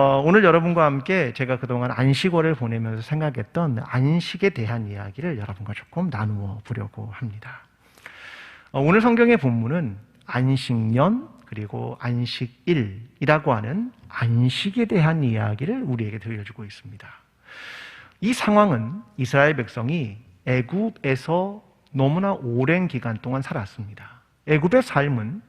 오늘 여러분과 함께 제가 그동안 안식월을 보내면서 생각했던 안식에 대한 이야기를 여러분과 조금 나누어 보려고 합니다. 오늘 성경의 본문은 안식년 그리고 안식일이라고 하는 안식에 대한 이야기를 우리에게 들려주고 있습니다. 이 상황은 이스라엘 백성이 애굽에서 너무나 오랜 기간 동안 살았습니다. 애굽의 삶은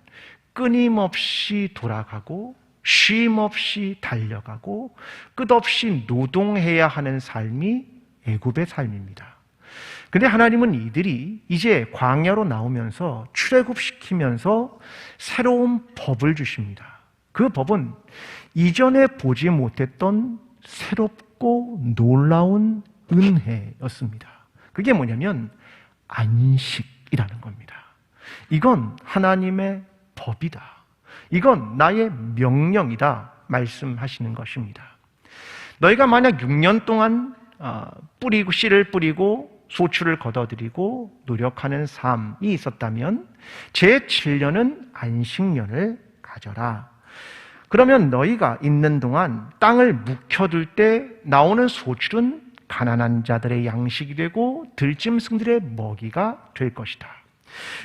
끊임없이 돌아가고 쉼 없이 달려가고 끝없이 노동해야 하는 삶이 애굽의 삶입니다. 근데 하나님은 이들이 이제 광야로 나오면서 출애굽시키면서 새로운 법을 주십니다. 그 법은 이전에 보지 못했던 새롭고 놀라운 은혜였습니다. 그게 뭐냐면 안식이라는 겁니다. 이건 하나님의 법이다. 이건 나의 명령이다 말씀하시는 것입니다. 너희가 만약 6년 동안 씨를 뿌리고 소출을 거둬들이고 노력하는 삶이 있었다면 제7년은 안식년을 가져라. 그러면 너희가 있는 동안 땅을 묵혀둘 때 나오는 소출은 가난한 자들의 양식이 되고 들짐승들의 먹이가 될 것이다.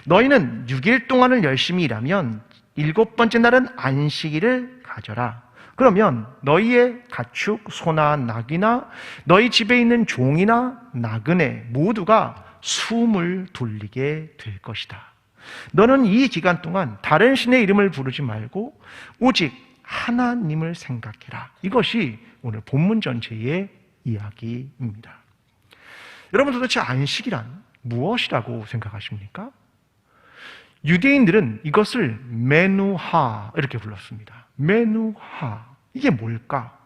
너희는 6일 동안을 열심히 일하면 7번째 날은 안식일을 가져라. 그러면 너희의 가축, 소나 낙이나 너희 집에 있는 종이나 나그네 모두가 숨을 돌리게 될 것이다. 너는 이 기간 동안 다른 신의 이름을 부르지 말고 오직 하나님을 생각해라. 이것이 오늘 본문 전체의 이야기입니다. 여러분, 도대체 안식이란 무엇이라고 생각하십니까? 유대인들은 이것을 메누하 이렇게 불렀습니다. 메누하. 이게 뭘까?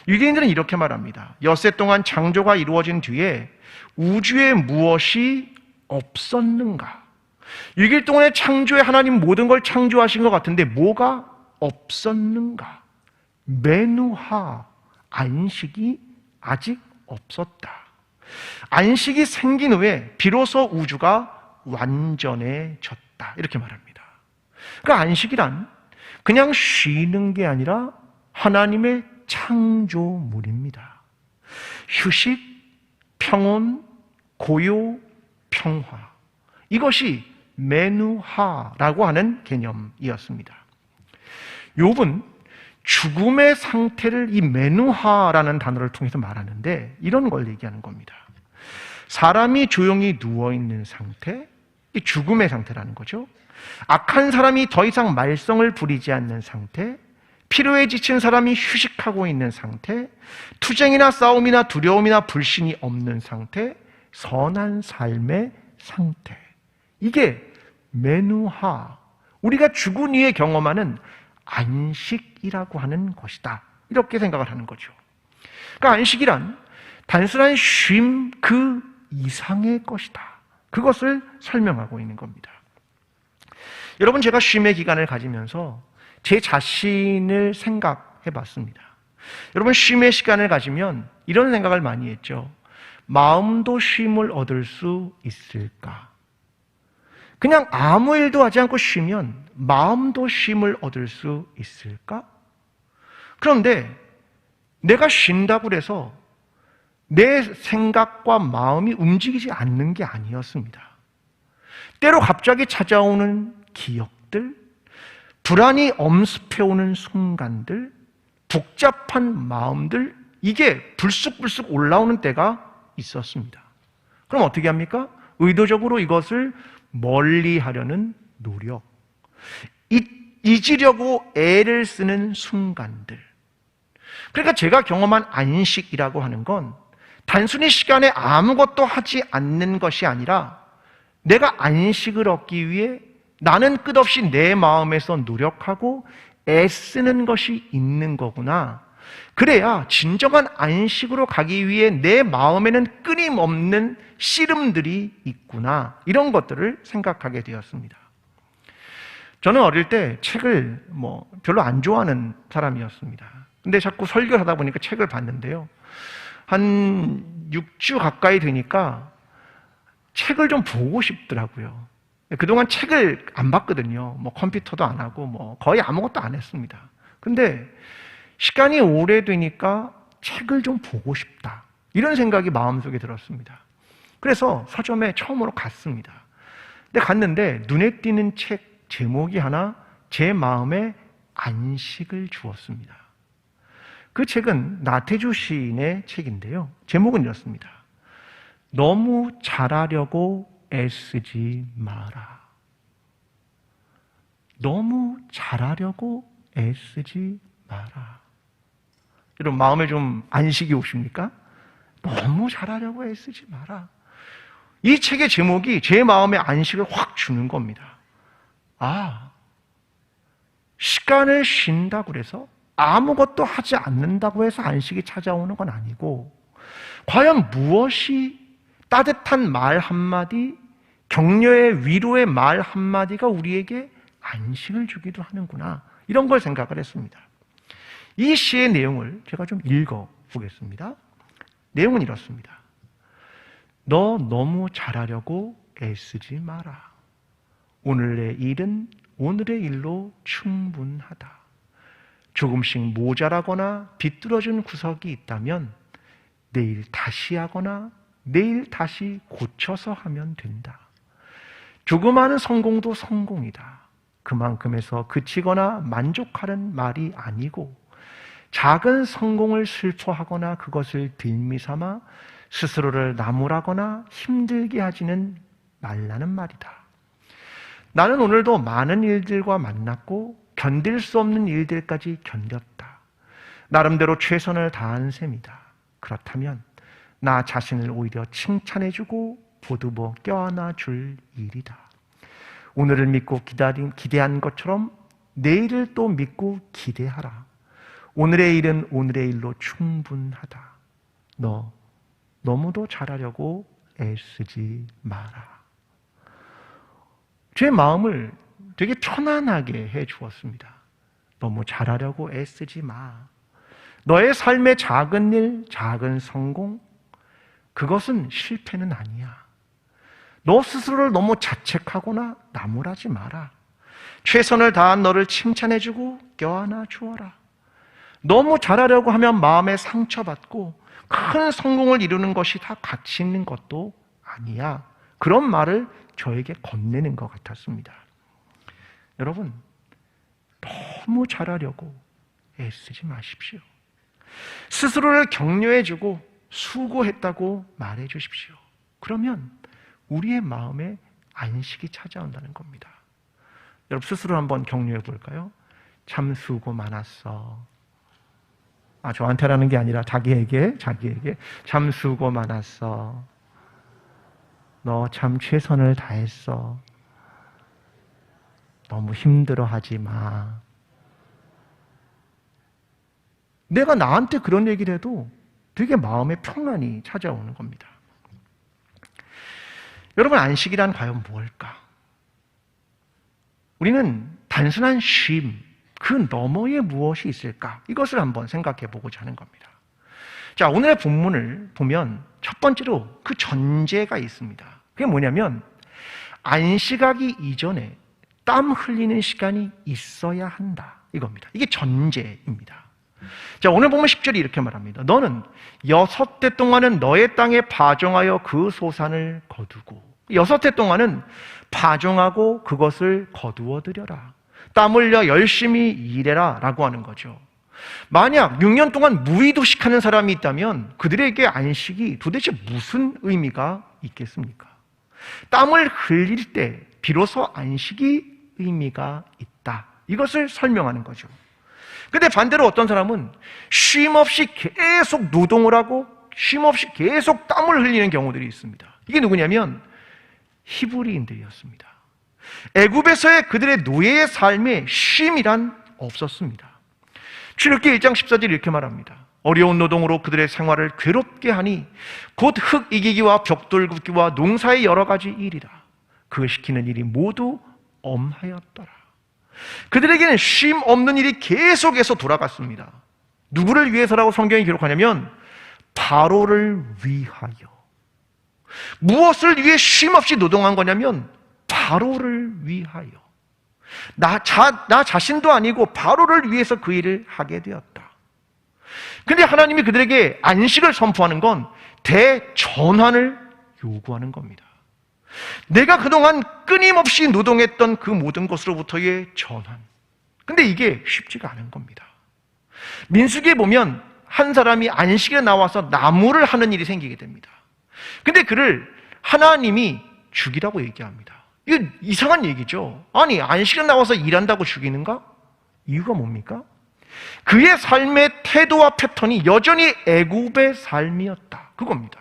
유대인들은 이렇게 말합니다. 엿새 동안 창조가 이루어진 뒤에 우주에 무엇이 없었는가? 6일 동안의 창조에 하나님 모든 걸 창조하신 것 같은데 뭐가 없었는가? 메누하. 안식이 아직 없었다. 안식이 생긴 후에 비로소 우주가 완전해졌다. 이렇게 말합니다. 그러니까 안식이란 그냥 쉬는 게 아니라 하나님의 창조물입니다. 휴식, 평온, 고요, 평화. 이것이 메누하라고 하는 개념이었습니다. 욥은 죽음의 상태를 이 메누하라는 단어를 통해서 말하는데 이런 걸 얘기하는 겁니다. 사람이 조용히 누워있는 상태, 이 죽음의 상태라는 거죠. 악한 사람이 더 이상 말썽을 부리지 않는 상태, 피로에 지친 사람이 휴식하고 있는 상태, 투쟁이나 싸움이나 두려움이나 불신이 없는 상태, 선한 삶의 상태. 이게 메누하, 우리가 죽은 후에 경험하는 안식이라고 하는 것이다. 이렇게 생각을 하는 거죠. 그러니까 안식이란 단순한 쉼 그 이상의 것이다. 그것을 설명하고 있는 겁니다. 여러분, 제가 쉼의 기간을 가지면서 제 자신을 생각해 봤습니다. 여러분, 쉼의 시간을 가지면 이런 생각을 많이 했죠. 마음도 쉼을 얻을 수 있을까? 그냥 아무 일도 하지 않고 쉬면 마음도 쉼을 얻을 수 있을까? 그런데 내가 쉰다고 해서 내 생각과 마음이 움직이지 않는 게 아니었습니다. 때로 갑자기 찾아오는 기억들, 불안이 엄습해오는 순간들, 복잡한 마음들, 이게 불쑥불쑥 올라오는 때가 있었습니다. 그럼 어떻게 합니까? 의도적으로 이것을 멀리하려는 노력, 잊으려고 애를 쓰는 순간들. 그러니까 제가 경험한 안식이라고 하는 건 단순히 시간에 아무것도 하지 않는 것이 아니라 내가 안식을 얻기 위해 나는 끝없이 내 마음에서 노력하고 애쓰는 것이 있는 거구나. 그래야 진정한 안식으로 가기 위해 내 마음에는 끊임없는 씨름들이 있구나. 이런 것들을 생각하게 되었습니다. 저는 어릴 때 책을 별로 안 좋아하는 사람이었습니다. 근데 자꾸 설교를 하다 보니까 책을 봤는데요. 한 6주 가까이 되니까 책을 좀 보고 싶더라고요. 그동안 책을 안 봤거든요. 컴퓨터도 안 하고 거의 아무것도 안 했습니다. 근데 시간이 오래되니까 책을 좀 보고 싶다. 이런 생각이 마음속에 들었습니다. 그래서 서점에 처음으로 갔습니다. 근데 갔는데 눈에 띄는 책 제목이 하나 제 마음에 안식을 주었습니다. 그 책은 나태주 시인의 책인데요. 제목은 이렇습니다. 너무 잘하려고 애쓰지 마라. 너무 잘하려고 애쓰지 마라. 여러분 마음에 좀 안식이 오십니까? 너무 잘하려고 애쓰지 마라. 이 책의 제목이 제 마음에 안식을 확 주는 겁니다. 시간을 쉰다고 해서 아무것도 하지 않는다고 해서 안식이 찾아오는 건 아니고 과연 무엇이 따뜻한 말 한마디, 격려의 위로의 말 한마디가 우리에게 안식을 주기도 하는구나. 이런 걸 생각을 했습니다. 이 시의 내용을 제가 좀 읽어보겠습니다. 내용은 이렇습니다. 너 너무 잘하려고 애쓰지 마라. 오늘의 일은 오늘의 일로 충분하다. 조금씩 모자라거나 비뚤어진 구석이 있다면 내일 다시 하거나 내일 다시 고쳐서 하면 된다. 조그마한 성공도 성공이다. 그만큼에서 그치거나 만족하는 말이 아니고 작은 성공을 슬퍼하거나 그것을 빌미삼아 스스로를 나무라거나 힘들게 하지는 말라는 말이다. 나는 오늘도 많은 일들과 만났고 견딜 수 없는 일들까지 견뎠다. 나름대로 최선을 다한 셈이다. 그렇다면 나 자신을 오히려 칭찬해주고 보듬어 껴안아 줄 일이다. 오늘을 믿고 기대한 것처럼 내일을 또 믿고 기대하라. 오늘의 일은 오늘의 일로 충분하다. 너 너무도 잘하려고 애쓰지 마라. 제 마음을 되게 편안하게 해 주었습니다. 너무 잘하려고 애쓰지 마. 너의 삶의 작은 일, 작은 성공, 그것은 실패는 아니야. 너 스스로를 너무 자책하거나 나무라지 마라. 최선을 다한 너를 칭찬해주고 껴안아 주어라. 너무 잘하려고 하면 마음에 상처받고 큰 성공을 이루는 것이 다 가치 있는 것도 아니야. 그런 말을 저에게 건네는 것 같았습니다. 여러분, 너무 잘하려고 애쓰지 마십시오. 스스로를 격려해주고 수고했다고 말해주십시오. 그러면 우리의 마음에 안식이 찾아온다는 겁니다. 여러분 스스로 한번 격려해 볼까요? 참 수고 많았어. 저한테라는 게 아니라 자기에게 참 수고 많았어. 너 참 최선을 다했어. 너무 힘들어하지 마. 내가 나한테 그런 얘기를 해도 되게 마음에 평안이 찾아오는 겁니다. 여러분, 안식이란 과연 무엇일까? 우리는 단순한 쉼, 그 너머에 무엇이 있을까? 이것을 한번 생각해 보고자 하는 겁니다. 자, 오늘의 본문을 보면 첫 번째로 그 전제가 있습니다. 그게 뭐냐면 안식하기 이전에 땀 흘리는 시간이 있어야 한다. 이겁니다. 이게 전제입니다. 자, 오늘 보면 10절이 이렇게 말합니다. 너는 6해 동안은 너의 땅에 파종하여 그 소산을 거두고 6해 동안은 파종하고 그것을 거두어들여라. 땀 흘려 열심히 일해라 라고 하는 거죠. 만약 6년 동안 무의도식하는 사람이 있다면 그들에게 안식이 도대체 무슨 의미가 있겠습니까? 땀을 흘릴 때 비로소 안식이 의미가 있다. 이것을 설명하는 거죠. 근데 반대로 어떤 사람은 쉼 없이 계속 노동을 하고 쉼 없이 계속 땀을 흘리는 경우들이 있습니다. 이게 누구냐면 히브리인들이었습니다. 애굽에서의 그들의 노예의 삶에 쉼이란 없었습니다. 출애굽기 1장 14절 이렇게 말합니다. 어려운 노동으로 그들의 생활을 괴롭게 하니 곧 흙 이기기와 벽돌 굽기와 농사의 여러 가지 일이라. 그 시키는 일이 모두 엄하였더라. 그들에게는 쉼 없는 일이 계속해서 돌아갔습니다. 누구를 위해서라고 성경이 기록하냐면 바로를 위하여. 무엇을 위해 쉼 없이 노동한 거냐면 바로를 위하여. 나 자신도 아니고 바로를 위해서 그 일을 하게 되었다. 근데 하나님이 그들에게 안식을 선포하는 건 대전환을 요구하는 겁니다. 내가 그동안 끊임없이 노동했던 그 모든 것으로부터의 전환. 근데 이게 쉽지가 않은 겁니다. 민수기에 보면 한 사람이 안식에 나와서 나무를 하는 일이 생기게 됩니다. 근데 그를 하나님이 죽이라고 얘기합니다. 이거 이상한 얘기죠. 아니, 안식에 나와서 일한다고 죽이는가? 이유가 뭡니까? 그의 삶의 태도와 패턴이 여전히 애굽의 삶이었다. 그겁니다.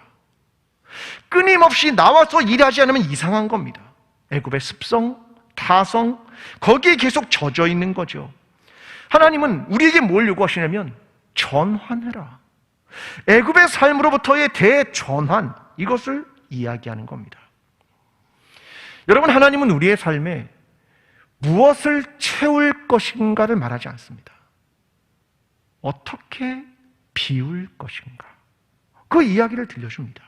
끊임없이 나와서 일하지 않으면 이상한 겁니다. 애굽의 습성, 타성, 거기에 계속 젖어 있는 거죠. 하나님은 우리에게 뭘 요구하시냐면 전환해라. 애굽의 삶으로부터의 대전환, 이것을 이야기하는 겁니다. 여러분, 하나님은 우리의 삶에 무엇을 채울 것인가를 말하지 않습니다. 어떻게 비울 것인가, 그 이야기를 들려줍니다.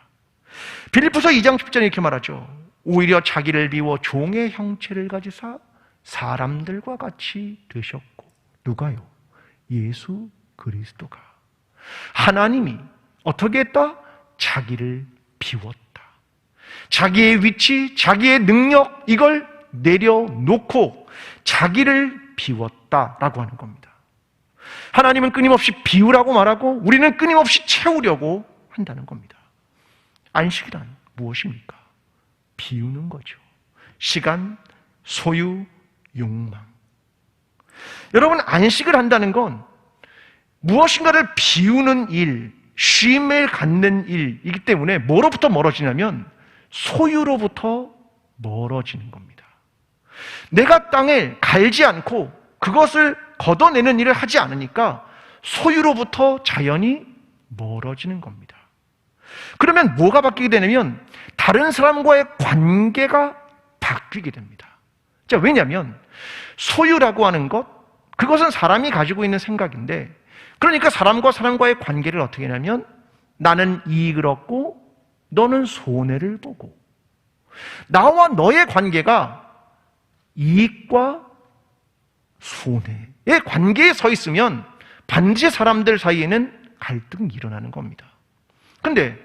빌립보서 2장 10절에 이렇게 말하죠. 오히려 자기를 비워 종의 형체를 가지사 사람들과 같이 되셨고. 누가요? 예수 그리스도가. 하나님이 어떻게 했다? 자기를 비웠다. 자기의 위치, 자기의 능력, 이걸 내려놓고 자기를 비웠다라고 하는 겁니다. 하나님은 끊임없이 비우라고 말하고 우리는 끊임없이 채우려고 한다는 겁니다. 안식이란 무엇입니까? 비우는 거죠. 시간, 소유, 욕망. 여러분, 안식을 한다는 건 무엇인가를 비우는 일, 쉼을 갖는 일이기 때문에 뭐로부터 멀어지냐면 소유로부터 멀어지는 겁니다. 내가 땅을 갈지 않고 그것을 걷어내는 일을 하지 않으니까 소유로부터 자연히 멀어지는 겁니다. 그러면 뭐가 바뀌게 되냐면 다른 사람과의 관계가 바뀌게 됩니다. 자, 왜냐하면 소유라고 하는 것, 그것은 사람이 가지고 있는 생각인데, 그러니까 사람과 사람과의 관계를 어떻게 하냐면 나는 이익을 얻고 너는 손해를 보고, 나와 너의 관계가 이익과 손해의 관계에 서 있으면 반드시 사람들 사이에는 갈등이 일어나는 겁니다. 근데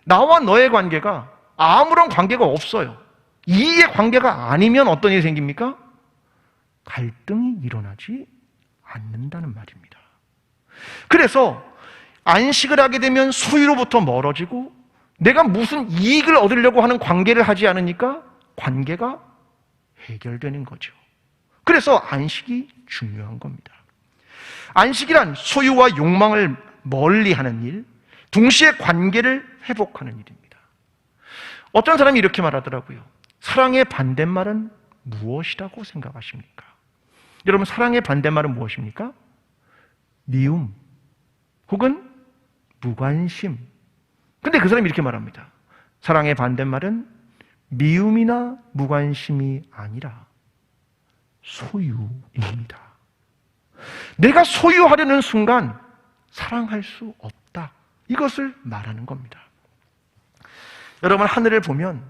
나와 너의 관계가 아무런 관계가 없어요. 이익의 관계가 아니면 어떤 일이 생깁니까? 갈등이 일어나지 않는다는 말입니다. 그래서 안식을 하게 되면 소유로부터 멀어지고 내가 무슨 이익을 얻으려고 하는 관계를 하지 않으니까 관계가 해결되는 거죠. 그래서 안식이 중요한 겁니다. 안식이란 소유와 욕망을 멀리하는 일, 동시에 관계를 회복하는 일입니다. 어떤 사람이 이렇게 말하더라고요. 사랑의 반대말은 무엇이라고 생각하십니까? 여러분, 사랑의 반대말은 무엇입니까? 미움 혹은 무관심. 근데 그 사람이 이렇게 말합니다. 사랑의 반대말은 미움이나 무관심이 아니라 소유입니다. 내가 소유하려는 순간 사랑할 수 없다. 이것을 말하는 겁니다. 여러분, 하늘을 보면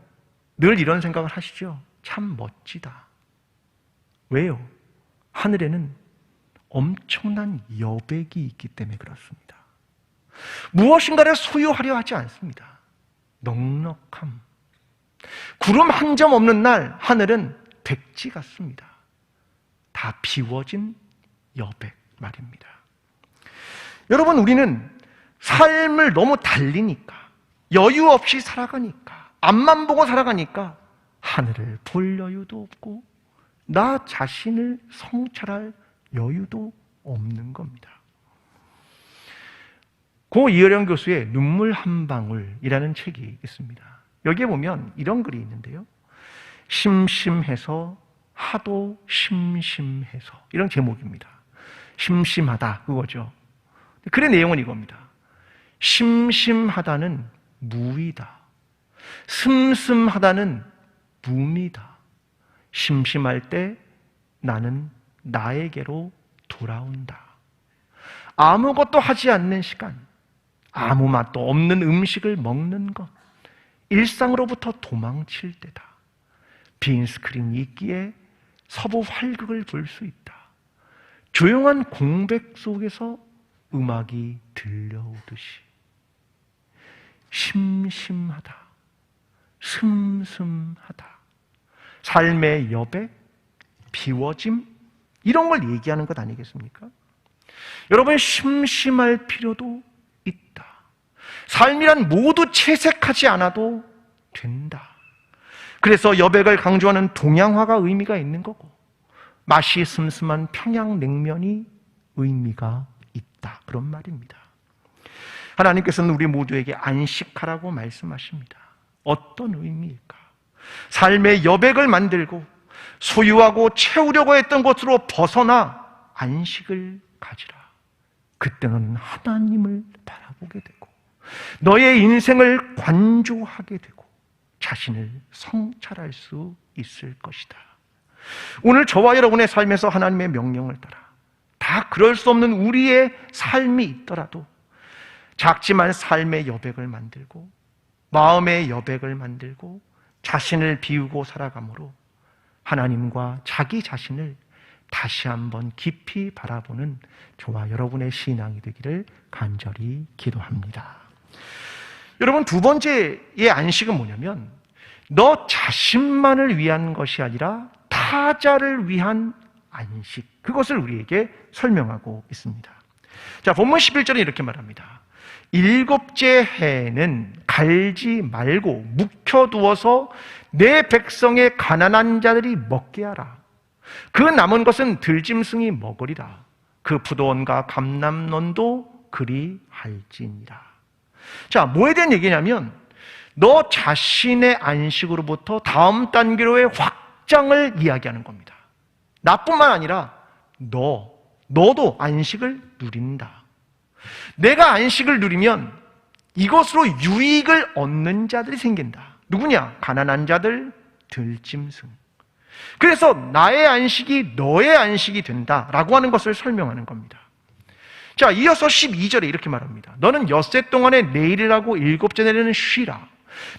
늘 이런 생각을 하시죠? 참 멋지다. 왜요? 하늘에는 엄청난 여백이 있기 때문에 그렇습니다. 무엇인가를 소유하려 하지 않습니다. 넉넉함. 구름 한 점 없는 날 하늘은 백지 같습니다. 다 비워진 여백 말입니다. 여러분, 우리는 삶을 너무 달리니까, 여유 없이 살아가니까, 앞만 보고 살아가니까 하늘을 볼 여유도 없고 나 자신을 성찰할 여유도 없는 겁니다. 고 이어령 교수의 눈물 한 방울이라는 책이 있습니다. 여기에 보면 이런 글이 있는데요. 심심해서 하도 심심해서, 이런 제목입니다. 심심하다, 그거죠. 글의 내용은 이겁니다. 심심하다는 무이다. 슴슴하다는 무미다. 심심할 때 나는 나에게로 돌아온다. 아무것도 하지 않는 시간, 아무 맛도 없는 음식을 먹는 것, 일상으로부터 도망칠 때다. 빈 스크린이 있기에 서부 활극을 볼 수 있다. 조용한 공백 속에서 음악이 들려오듯이 심심하다, 슴슴하다, 삶의 여백, 비워짐, 이런 걸 얘기하는 것 아니겠습니까? 여러분, 심심할 필요도 있다. 삶이란 모두 채색하지 않아도 된다. 그래서 여백을 강조하는 동양화가 의미가 있는 거고, 맛이 슴슴한 평양냉면이 의미가 있다, 그런 말입니다. 하나님께서는 우리 모두에게 안식하라고 말씀하십니다. 어떤 의미일까? 삶의 여백을 만들고 소유하고 채우려고 했던 것으로 벗어나 안식을 가지라. 그때는 하나님을 바라보게 되고 너의 인생을 관조하게 되고 자신을 성찰할 수 있을 것이다. 오늘 저와 여러분의 삶에서 하나님의 명령을 따라 다 그럴 수 없는 우리의 삶이 있더라도 작지만 삶의 여백을 만들고 마음의 여백을 만들고 자신을 비우고 살아감으로 하나님과 자기 자신을 다시 한번 깊이 바라보는 저와 여러분의 신앙이 되기를 간절히 기도합니다. 여러분, 두 번째의 안식은 뭐냐면 너 자신만을 위한 것이 아니라 타자를 위한 안식, 그것을 우리에게 설명하고 있습니다. 자, 본문 11절에 이렇게 말합니다. 일곱째 해에는 갈지 말고 묵혀두어서 내 백성의 가난한 자들이 먹게 하라. 그 남은 것은 들짐승이 먹으리라. 그 푸도원과 감람논도 그리할지니라. 자, 뭐에 대한 얘기냐면 너 자신의 안식으로부터 다음 단계로의 확장을 이야기하는 겁니다. 나뿐만 아니라 너도 안식을 누린다. 내가 안식을 누리면 이것으로 유익을 얻는 자들이 생긴다. 누구냐? 가난한 자들, 들짐승. 그래서 나의 안식이 너의 안식이 된다라고 하는 것을 설명하는 겁니다. 자, 이어서 12절에 이렇게 말합니다. 너는 엿새 동안에 내 일을 하고 일곱째 날에는 쉬라.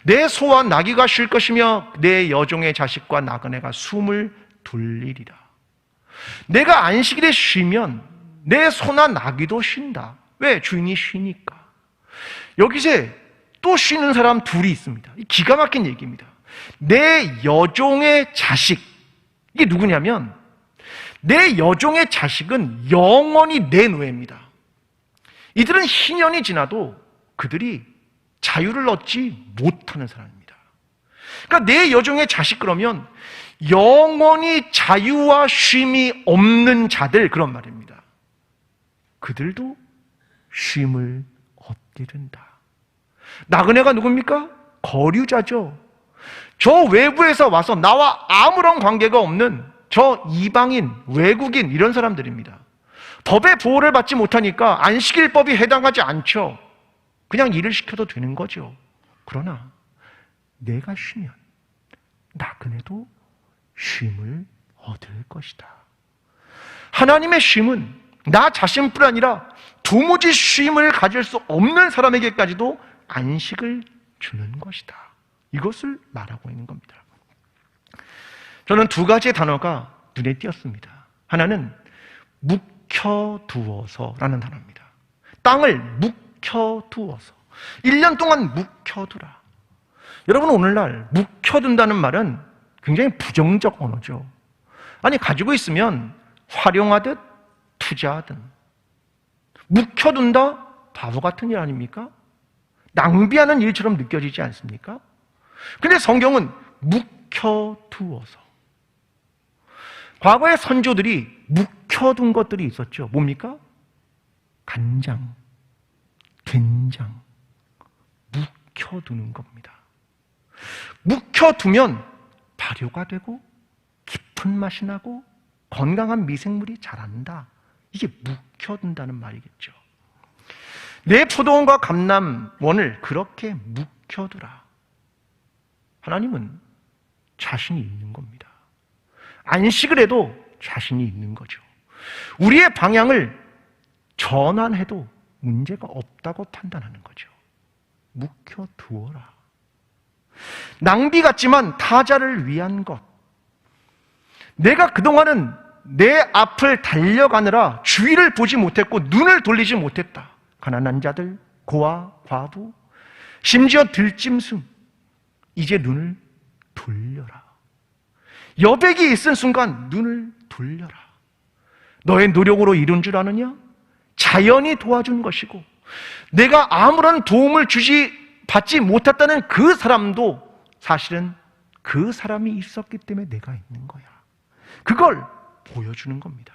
내 소와 나귀가 쉴 것이며 내 여종의 자식과 나그네가 숨을 돌리리라. 내가 안식일에 쉬면 내 소나 나귀도 쉰다. 왜? 주인이 쉬니까. 여기서 또 쉬는 사람 둘이 있습니다. 기가 막힌 얘기입니다. 내 여종의 자식, 이게 누구냐면 내 여종의 자식은 영원히 내 노예입니다. 이들은 희년이 지나도 그들이 자유를 얻지 못하는 사람입니다. 그러니까 내 여종의 자식, 그러면 영원히 자유와 쉼이 없는 자들, 그런 말입니다. 그들도 쉼을 얻게 된다. 나그네가 누굽니까? 거류자죠. 저 외부에서 와서 나와 아무런 관계가 없는 저 이방인, 외국인, 이런 사람들입니다. 법의 보호를 받지 못하니까 안식일법이 해당하지 않죠. 그냥 일을 시켜도 되는 거죠. 그러나 내가 쉬면 나그네도 쉼을 얻을 것이다. 하나님의 쉼은 나 자신뿐 아니라 도무지 쉼을 가질 수 없는 사람에게까지도 안식을 주는 것이다. 이것을 말하고 있는 겁니다. 저는 두 가지의 단어가 눈에 띄었습니다. 하나는 묵혀두어서라는 단어입니다. 땅을 묵혀두어서 1년 동안 묵혀두라. 여러분, 오늘날 묵혀둔다는 말은 굉장히 부정적 언어죠. 아니, 가지고 있으면 활용하듯 투자하듯. 묵혀둔다? 바보 같은 일 아닙니까? 낭비하는 일처럼 느껴지지 않습니까? 근데 성경은 묵혀두어서. 과거의 선조들이 묵혀둔 것들이 있었죠. 뭡니까? 간장, 된장, 묵혀두는 겁니다. 묵혀두면 발효가 되고 깊은 맛이 나고 건강한 미생물이 자란다. 이게 묵혀둔다는 말이겠죠. 내 포도원과 감람원을 그렇게 묵혀두라. 하나님은 자신이 있는 겁니다. 안식을 해도 자신이 있는 거죠. 우리의 방향을 전환해도 문제가 없다고 판단하는 거죠. 묵혀두어라. 낭비 같지만 타자를 위한 것. 내가 그동안은 내 앞을 달려가느라 주위를 보지 못했고 눈을 돌리지 못했다. 가난한 자들, 고아, 과부, 심지어 들짐승, 이제 눈을 돌려라. 여백이 있은 순간 눈을 돌려라. 너의 노력으로 이룬 줄 아느냐? 자연이 도와준 것이고 내가 아무런 도움을 받지 못했다는 그 사람도 사실은 그 사람이 있었기 때문에 내가 있는 거야. 그걸 보여주는 겁니다.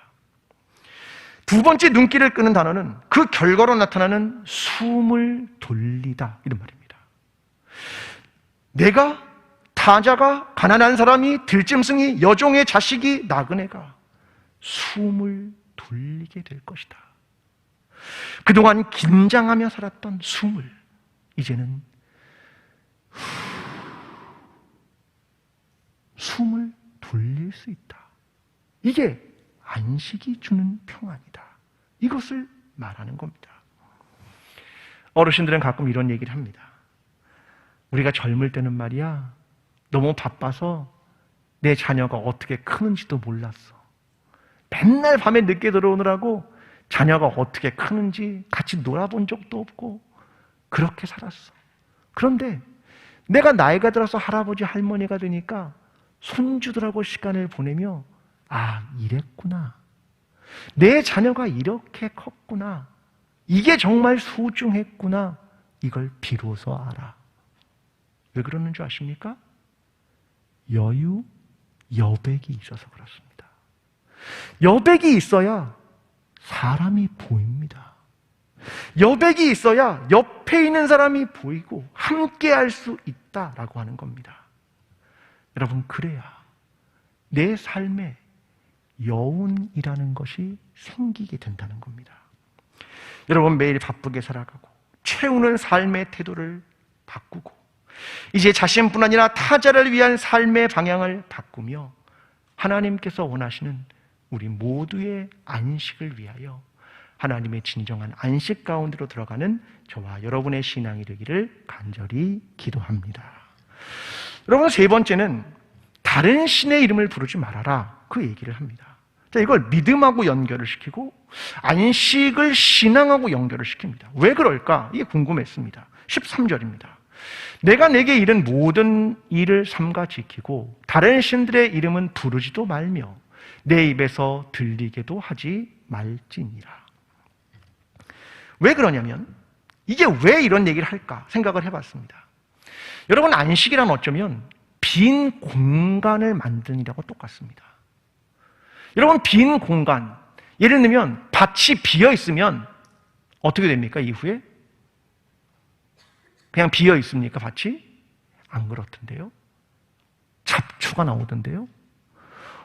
두 번째 눈길을 끄는 단어는 그 결과로 나타나는 숨을 돌리다, 이런 말입니다. 내가, 타자가, 가난한 사람이, 들짐승이, 여종의 자식이, 나그네가 숨을 돌리게 될 것이다. 그동안 긴장하며 살았던 숨을 이제는 숨을 돌릴 수 있다. 이게 안식이 주는 평안이다. 이것을 말하는 겁니다. 어르신들은 가끔 이런 얘기를 합니다. 우리가 젊을 때는 말이야, 너무 바빠서 내 자녀가 어떻게 크는지도 몰랐어. 맨날 밤에 늦게 들어오느라고 자녀가 어떻게 크는지 같이 놀아본 적도 없고 그렇게 살았어. 그런데 내가 나이가 들어서 할아버지 할머니가 되니까 손주들하고 시간을 보내며 아, 이랬구나. 내 자녀가 이렇게 컸구나. 이게 정말 소중했구나. 이걸 비로소 알아. 왜 그러는 줄 아십니까? 여백이 있어서 그렇습니다. 여백이 있어야 사람이 보입니다. 여백이 있어야 옆에 있는 사람이 보이고 함께 할 수 있다라고 하는 겁니다. 여러분, 그래야 내 삶에 여운이라는 것이 생기게 된다는 겁니다. 여러분, 매일 바쁘게 살아가고 채우는 삶의 태도를 바꾸고 이제 자신뿐 아니라 타자를 위한 삶의 방향을 바꾸며 하나님께서 원하시는 우리 모두의 안식을 위하여 하나님의 진정한 안식 가운데로 들어가는 저와 여러분의 신앙이 되기를 간절히 기도합니다. 여러분, 세 번째는 다른 신의 이름을 부르지 말아라, 그 얘기를 합니다. 자, 이걸 믿음하고 연결을 시키고 안식을 신앙하고 연결을 시킵니다. 왜 그럴까? 이게 궁금했습니다. 13절입니다. 내가 내게 이른 모든 일을 삼가 지키고 다른 신들의 이름은 부르지도 말며 내 입에서 들리게도 하지 말지니라. 왜 그러냐면, 이게 왜 이런 얘기를 할까 생각을 해봤습니다. 여러분, 안식이란 어쩌면 빈 공간을 만드느라고 똑같습니다. 여러분, 빈 공간, 예를 들면 밭이 비어 있으면 어떻게 됩니까? 이후에 그냥 비어 있습니까? 밭이? 안 그렇던데요. 잡초가 나오던데요.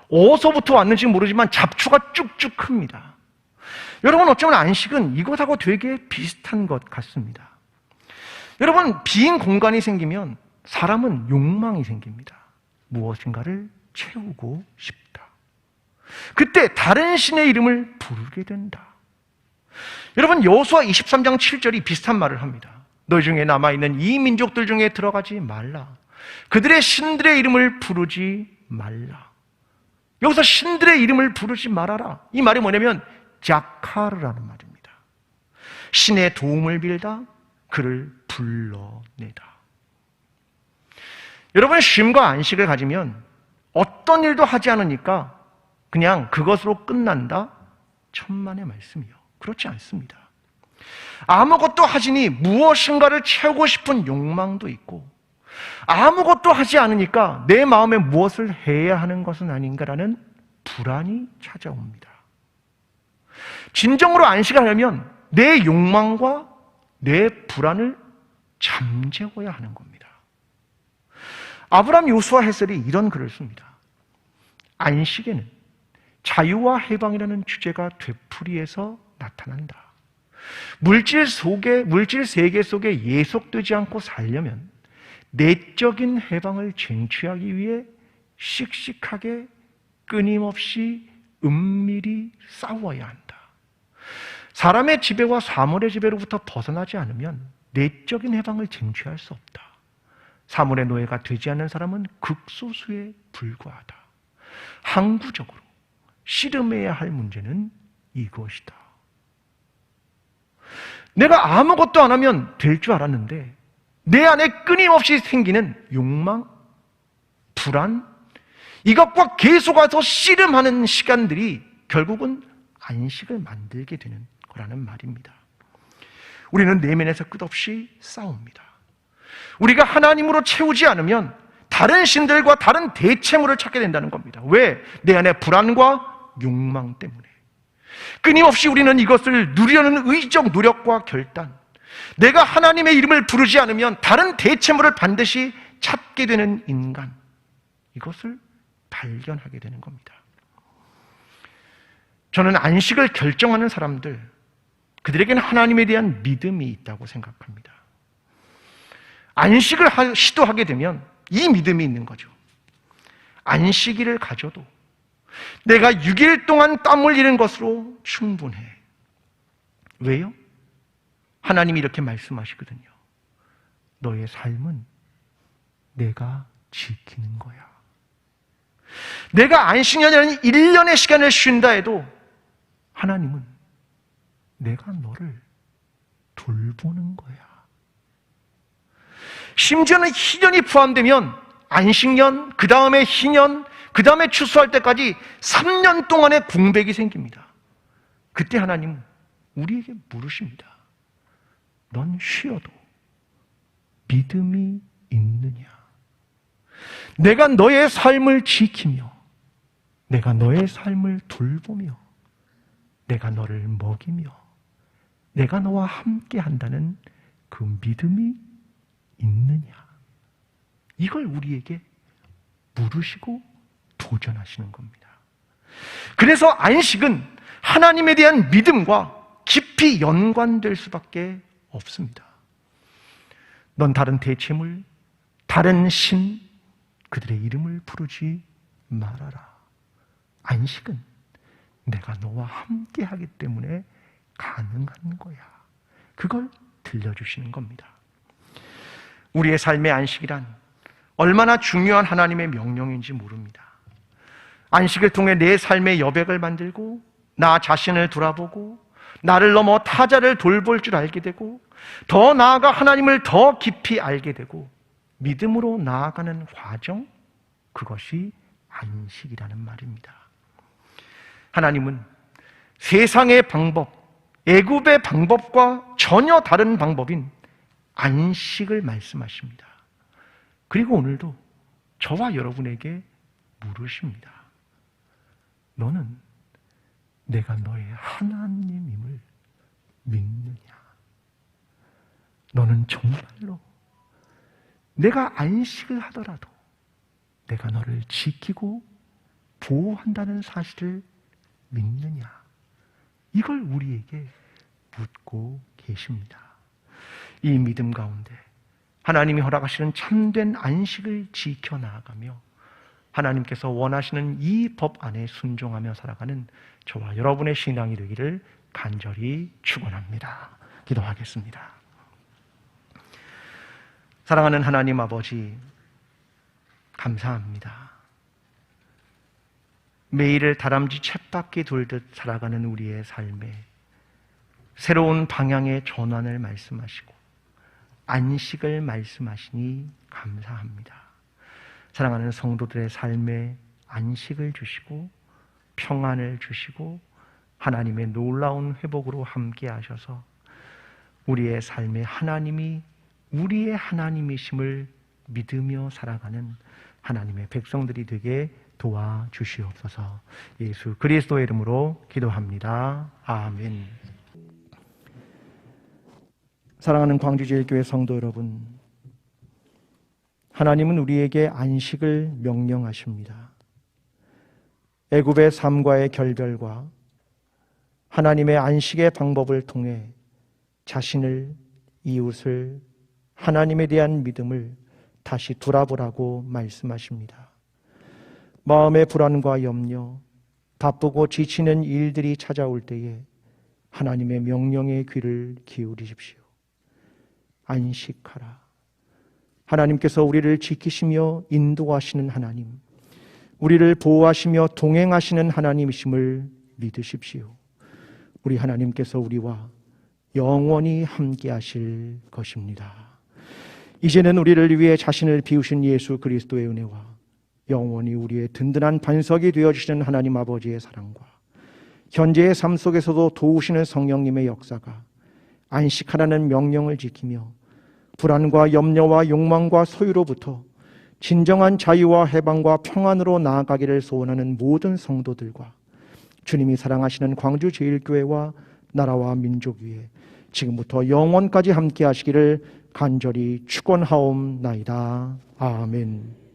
어디서부터 왔는지 모르지만 잡초가 쭉쭉 큽니다. 여러분, 어쩌면 안식은 이것하고 되게 비슷한 것 같습니다. 여러분, 빈 공간이 생기면 사람은 욕망이 생깁니다. 무엇인가를 채우고 싶다. 그때 다른 신의 이름을 부르게 된다. 여러분, 여호수아 23장 7절이 비슷한 말을 합니다. 너희 중에 남아있는 이 민족들 중에 들어가지 말라. 그들의 신들의 이름을 부르지 말라. 여기서 신들의 이름을 부르지 말아라. 이 말이 뭐냐면 자카르라는 말입니다. 신의 도움을 빌다, 그를 불러내다. 여러분, 쉼과 안식을 가지면 어떤 일도 하지 않으니까 그냥 그것으로 끝난다? 천만의 말씀이요. 그렇지 않습니다. 아무것도 하지니 무엇인가를 채우고 싶은 욕망도 있고, 아무것도 하지 않으니까 내 마음에 무엇을 해야 하는 것은 아닌가라는 불안이 찾아옵니다. 진정으로 안식을 하려면 내 욕망과 내 불안을 잠재워야 하는 겁니다. 아브라함 요수아 헤셀이 이런 글을 씁니다. 안식에는 자유와 해방이라는 주제가 되풀이해서 나타난다. 물질 세계 속에 예속되지 않고 살려면 내적인 해방을 쟁취하기 위해 씩씩하게 끊임없이 은밀히 싸워야 한다. 사람의 지배와 사물의 지배로부터 벗어나지 않으면 내적인 해방을 쟁취할 수 없다. 사물의 노예가 되지 않는 사람은 극소수에 불과하다. 항구적으로 씨름해야 할 문제는 이것이다. 내가 아무것도 안 하면 될 줄 알았는데 내 안에 끊임없이 생기는 욕망, 불안, 이것과 계속해서 씨름하는 시간들이 결국은 안식을 만들게 되는 거라는 말입니다. 우리는 내면에서 끝없이 싸웁니다. 우리가 하나님으로 채우지 않으면 다른 신들과 다른 대체물을 찾게 된다는 겁니다. 왜? 내 안에 불안과 욕망 때문에. 끊임없이 우리는 이것을 누리려는 의적 노력과 결단, 내가 하나님의 이름을 부르지 않으면 다른 대체물을 반드시 찾게 되는 인간, 이것을 발견하게 되는 겁니다. 저는 안식을 결정하는 사람들, 그들에게는 하나님에 대한 믿음이 있다고 생각합니다. 안식을 시도하게 되면 이 믿음이 있는 거죠. 안식일을 가져도 내가 6일 동안 땀 흘리는 것으로 충분해. 왜요? 하나님이 이렇게 말씀하시거든요. 너의 삶은 내가 지키는 거야. 내가 안식년이라는 1년의 시간을 쉰다 해도 하나님은 내가 너를 돌보는 거야. 심지어는 희년이 포함되면 안식년, 그 다음에 희년, 그 다음에 추수할 때까지 3년 동안의 공백이 생깁니다. 그때 하나님은 우리에게 물으십니다. 넌 쉬어도 믿음이 있느냐? 내가 너의 삶을 지키며 내가 너의 삶을 돌보며 내가 너를 먹이며 내가 너와 함께 한다는 그 믿음이 있느냐? 이걸 우리에게 물으시고 도전하시는 겁니다. 그래서 안식은 하나님에 대한 믿음과 깊이 연관될 수밖에 없습니다. 넌 다른 대체물, 다른 신, 그들의 이름을 부르지 말아라. 안식은 내가 너와 함께 하기 때문에 가능한 거야. 그걸 들려주시는 겁니다. 우리의 삶의 안식이란 얼마나 중요한 하나님의 명령인지 모릅니다. 안식을 통해 내 삶의 여백을 만들고 나 자신을 돌아보고 나를 넘어 타자를 돌볼 줄 알게 되고 더 나아가 하나님을 더 깊이 알게 되고 믿음으로 나아가는 과정, 그것이 안식이라는 말입니다. 하나님은 세상의 방법, 애굽의 방법과 전혀 다른 방법인 안식을 말씀하십니다. 그리고 오늘도 저와 여러분에게 물으십니다. 너는 내가 너의 하나님임을 믿느냐? 너는 정말로 내가 안식을 하더라도 내가 너를 지키고 보호한다는 사실을 믿느냐? 이걸 우리에게 묻고 계십니다. 이 믿음 가운데 하나님이 허락하시는 참된 안식을 지켜나가며 하나님께서 원하시는 이 법 안에 순종하며 살아가는 저와 여러분의 신앙이 되기를 간절히 축원합니다. 기도하겠습니다. 사랑하는 하나님 아버지, 감사합니다. 매일을 다람쥐 쳇바퀴 돌듯 살아가는 우리의 삶에 새로운 방향의 전환을 말씀하시고 안식을 말씀하시니 감사합니다. 사랑하는 성도들의 삶에 안식을 주시고 평안을 주시고 하나님의 놀라운 회복으로 함께 하셔서 우리의 삶에 하나님이 우리의 하나님이심을 믿으며 살아가는 하나님의 백성들이 되게 도와주시옵소서. 예수 그리스도의 이름으로 기도합니다. 아멘. 사랑하는 광주제일교회 성도 여러분, 하나님은 우리에게 안식을 명령하십니다. 애굽의 삶과의 결별과 하나님의 안식의 방법을 통해 자신을, 이웃을, 하나님에 대한 믿음을 다시 돌아보라고 말씀하십니다. 마음의 불안과 염려, 바쁘고 지치는 일들이 찾아올 때에 하나님의 명령에 귀를 기울이십시오. 안식하라. 하나님께서 우리를 지키시며 인도하시는 하나님, 우리를 보호하시며 동행하시는 하나님이심을 믿으십시오. 우리 하나님께서 우리와 영원히 함께 하실 것입니다. 이제는 우리를 위해 자신을 비우신 예수 그리스도의 은혜와 영원히 우리의 든든한 반석이 되어주시는 하나님 아버지의 사랑과 현재의 삶 속에서도 도우시는 성령님의 역사가 안식하라는 명령을 지키며 불안과 염려와 욕망과 소유로부터 진정한 자유와 해방과 평안으로 나아가기를 소원하는 모든 성도들과 주님이 사랑하시는 광주제일교회와 나라와 민족 위에 지금부터 영원까지 함께 하시기를 간절히 축원하옵나이다. 아멘.